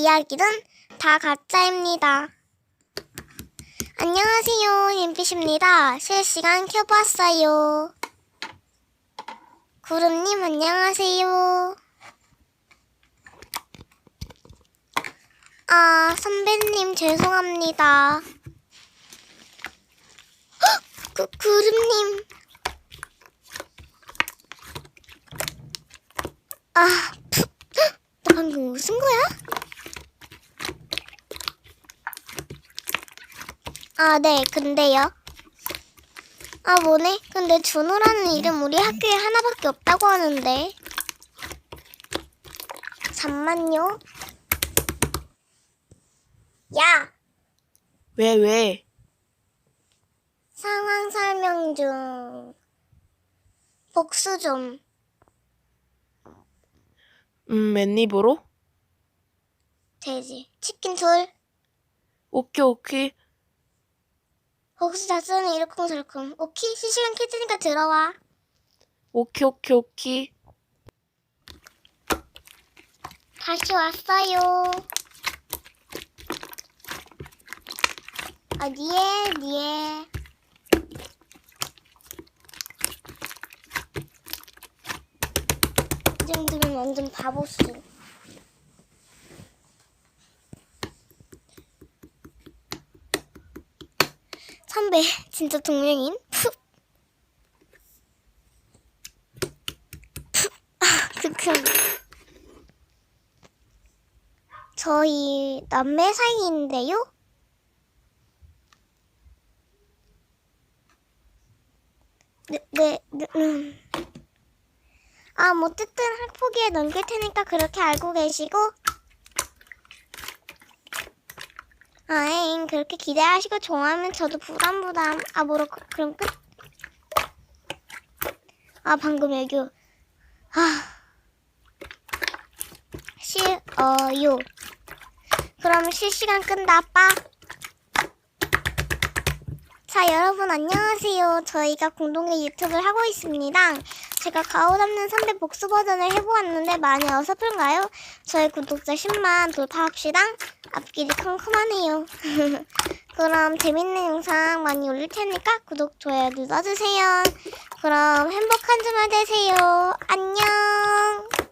이야기는 다 가짜입니다. 안녕하세요, 옌빛입니다. 실시간 켜보았어요. 구름님 안녕하세요. 선배님 죄송합니다. 구름님. 나 방금 웃은 거야? 네, 근데요. 뭐네? 근데 준호라는 이름 우리 학교에 하나밖에 없다고 하는데. 잠만요. 야! 왜? 상황 설명 중. 복수 좀. 맨입으로? 되지. 치킨 둘. 오케이. 복수 자수는 이러쿵저러쿵. 오케이? 실시간 켜지니까 들어와. 오케이. 다시 왔어요. 니에. 이 정도면 완전 바보수. 선배, 진짜 동명인? 크크. 저희 남매 사이인데요? 네. 어쨌든 학폭위에 넘길 테니까 그렇게 알고 계시고. 그렇게 기대하시고 좋아하면 저도 부담. 그럼 끝. 방금 애교. 싫어요. 그럼 실시간 끈다, 빠. 자, 여러분 안녕하세요. 저희가 공동의 유튜브를 하고 있습니다. 제가 가오 잡는 선배 복수 버전을 해보았는데 많이 어설픈가요? 저희 구독자 10만 돌파합시다. 앞길이 컴컴하네요. 그럼 재밌는 영상 많이 올릴 테니까 구독, 좋아요 눌러주세요. 그럼 행복한 주말 되세요. 안녕.